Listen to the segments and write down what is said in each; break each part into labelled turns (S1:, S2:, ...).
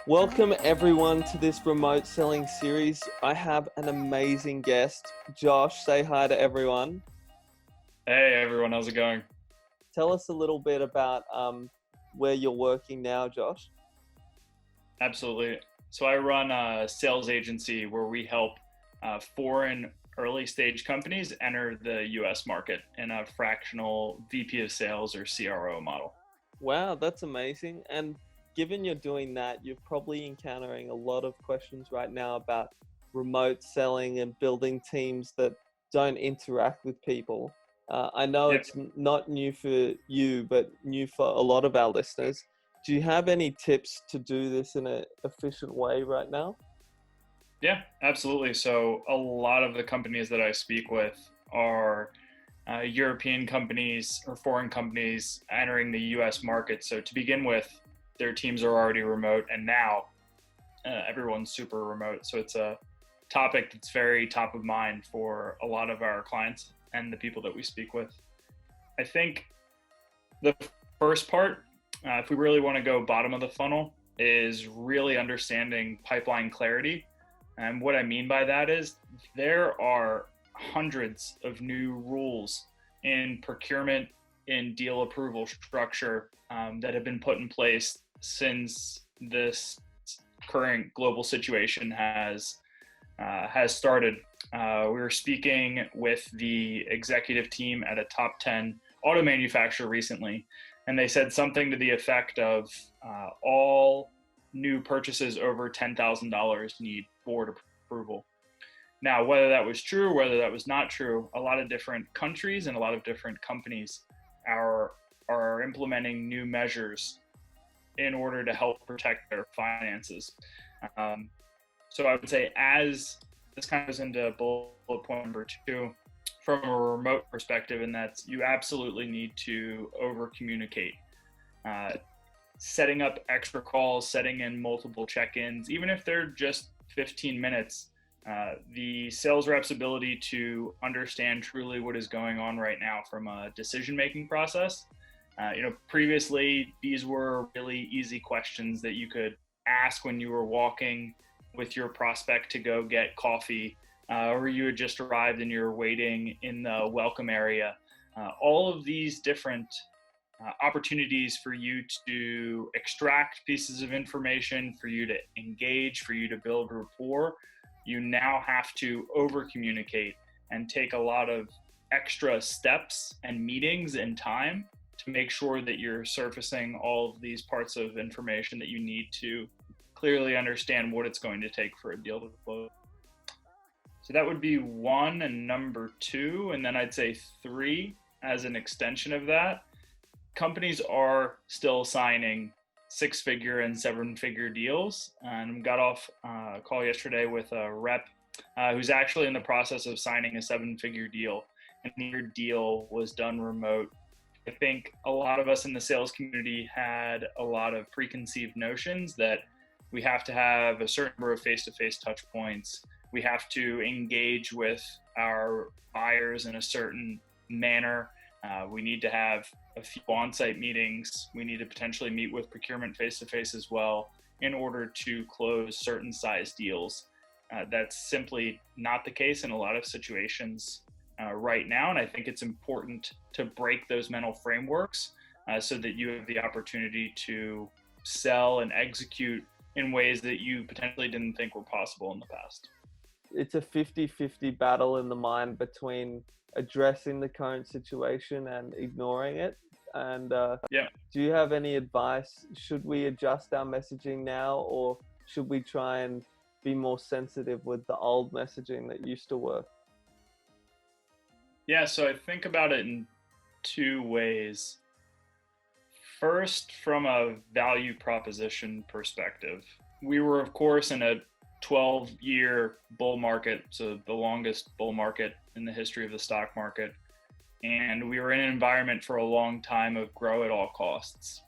S1: Welcome everyone to this remote selling series. I have an amazing guest. Josh, say hi to everyone.
S2: Hey everyone, how's it going?
S1: Tell us a little bit about where you're working now, Josh.
S2: Absolutely. So I run a sales agency where we help foreign early stage companies enter the US market in a fractional VP of sales or CRO model.
S1: Wow, that's amazing. And given you're doing that, you're probably encountering a lot of questions right now about remote selling and building teams that don't interact with people. I know
S2: Yep.
S1: it's not new for you, but new for a lot of our listeners. Do you have any tips to do this in an efficient way right now?
S2: Yeah, absolutely. So a lot of the companies that I speak with are European companies or foreign companies entering the US market. So to begin with, their teams are already remote, and now everyone's super remote. So it's a topic that's very top of mind for a lot of our clients and the people that we speak with. I think the first part, if we really want to go bottom of the funnel, is really understanding pipeline clarity. And what I mean by that is there are hundreds of new rules in procurement, in deal approval structure that have been put in place since this current global situation has started. We were speaking with the executive team at a top 10 auto manufacturer recently, and they said something to the effect of all new purchases over $10,000 need board approval. Now, whether that was true, whether that was not true, a lot of different countries and a lot of different companies are implementing new measures in order to help protect their finances. So I would say, as this kind of goes into bullet point number 2, from a remote perspective, and that's you absolutely need to over communicate. Setting up extra calls, setting in multiple check-ins, even if they're just 15 minutes, the sales rep's ability to understand truly what is going on right now from a decision-making process. Previously, these were really easy questions that you could ask when you were walking with your prospect to go get coffee, or you had just arrived and you're waiting in the welcome area. All of these different opportunities for you to extract pieces of information, for you to engage, for you to build rapport, you now have to over communicate and take a lot of extra steps and meetings and time to make sure that you're surfacing all of these parts of information that you need to clearly understand what it's going to take for a deal to close. So that would be 1, and number 2, and then I'd say 3 as an extension of that. Companies are still signing 6-figure and 7-figure deals, and got off a call yesterday with a rep who's actually in the process of signing a 7-figure deal, and their deal was done remote. I think a lot of us in the sales community had a lot of preconceived notions that we have to have a certain number of face-to-face touch points. We have to engage with our buyers in a certain manner. We need to have a few on-site meetings. We need to potentially meet with procurement face-to-face as well in order to close certain size deals. That's simply not the case in a lot of situations right now. And I think it's important to break those mental frameworks so that you have the opportunity to sell and execute in ways that you potentially didn't think were possible in the past.
S1: It's a 50-50 battle in the mind between addressing the current situation and ignoring it. And do you have any advice? Should we adjust our messaging now, or should we try and be more sensitive with the old messaging that used to work?
S2: Yeah, so I think about it in 2 ways. First, from a value proposition perspective, we were, of course, in a 12-year bull market, so the longest bull market in the history of the stock market. And we were in an environment for a long time of grow at all costs.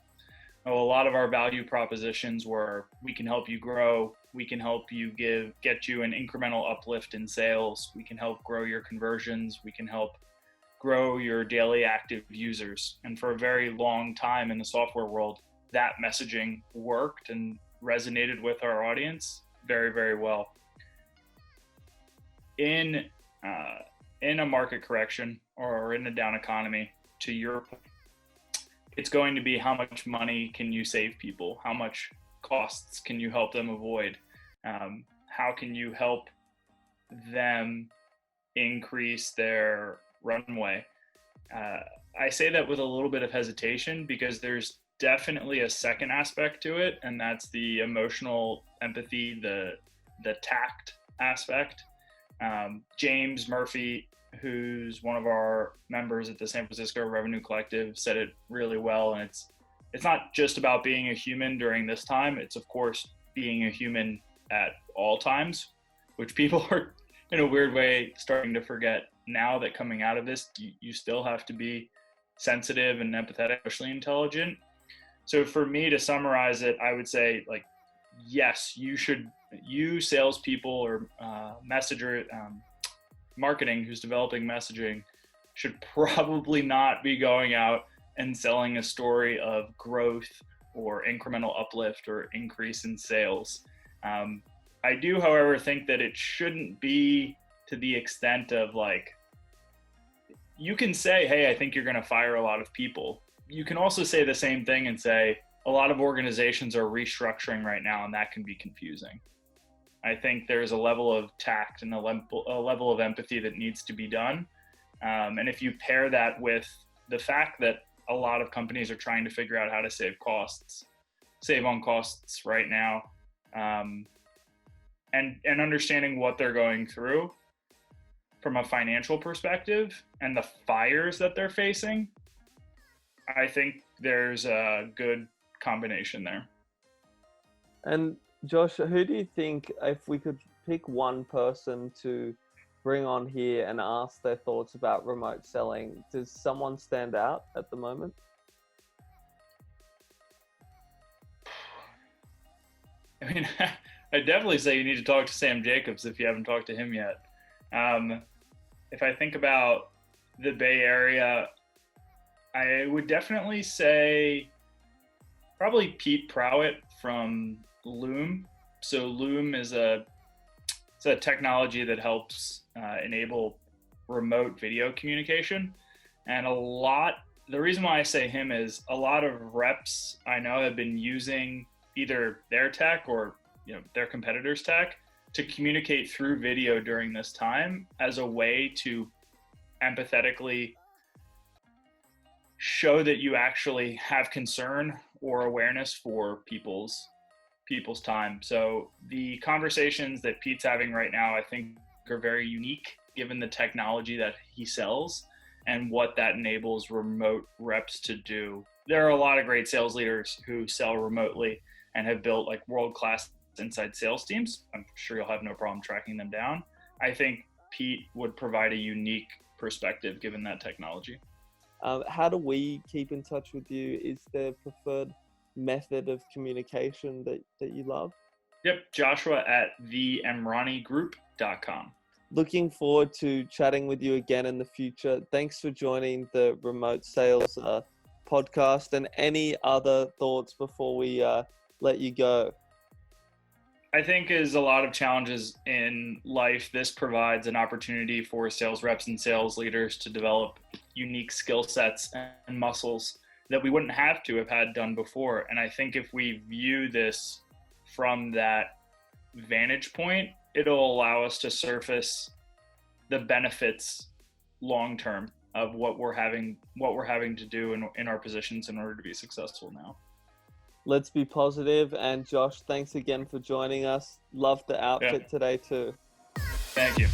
S2: A lot of our value propositions were, we can help you grow, we can help you get you an incremental uplift in sales, we can help grow your conversions, we can help grow your daily active users. And for a very long time in the software world, that messaging worked, and resonated with our audience very, very well. In a market correction or in a down economy, to your point, it's going to be how much money can you save people? How much costs can you help them avoid? How can you help them increase their runway? I say that with a little bit of hesitation because there's definitely a second aspect to it, and that's the emotional empathy, the tact aspect. James Murphy, who's one of our members at the San Francisco Revenue Collective, said it really well. And it's not just about being a human during this time. It's of course being a human at all times, which people are in a weird way starting to forget now that coming out of this, you still have to be sensitive and empathetic, emotionally intelligent. So for me to summarize it, I would say, like, yes, you salespeople or messenger marketing who's developing messaging should probably not be going out and selling a story of growth or incremental uplift or increase in sales. I do, however, think that it shouldn't be to the extent of, like, you can say, hey, I think you're going to fire a lot of people. You can also say the same thing and say, a lot of organizations are restructuring right now, and that can be confusing. I think there's a level of tact and a level of empathy that needs to be done. And if you pair that with the fact that a lot of companies are trying to figure out how to save on costs right now, and understanding what they're going through from a financial perspective and the fires that they're facing, I think there's a good combination there.
S1: And Josh, who do you think, if we could pick one person to bring on here and ask their thoughts about remote selling, does someone stand out at the moment?
S2: I mean, I'd definitely say you need to talk to Sam Jacobs if you haven't talked to him yet. If I think about the Bay Area, I would definitely say probably Pete Prowett from Loom. So Loom is a technology that helps enable remote video communication. And the reason why I say him is a lot of reps I know have been using either their tech or their competitors' tech to communicate through video during this time as a way to empathetically show that you actually have concern or awareness for people's time. So the conversations that Pete's having right now, I think, are very unique given the technology that he sells and what that enables remote reps to do. There are a lot of great sales leaders who sell remotely and have built like world-class inside sales teams. I'm sure you'll have no problem tracking them down. I think Pete would provide a unique perspective given that technology.
S1: How do we keep in touch with you? Is there preferred method of communication that you love?
S2: Yep, Joshua at theamranigroup.com.
S1: Looking forward to chatting with you again in the future. Thanks for joining the Remote Sales podcast. And any other thoughts before we let you go?
S2: I think as a lot of challenges in life, this provides an opportunity for sales reps and sales leaders to develop unique skill sets and muscles that we wouldn't have to have had done before. And I think if we view this from that vantage point, it'll allow us to surface the benefits long-term of what we're having to do in our positions in order to be successful now.
S1: Let's be positive. And Josh, thanks again for joining us. Loved the outfit today too.
S2: Thank you.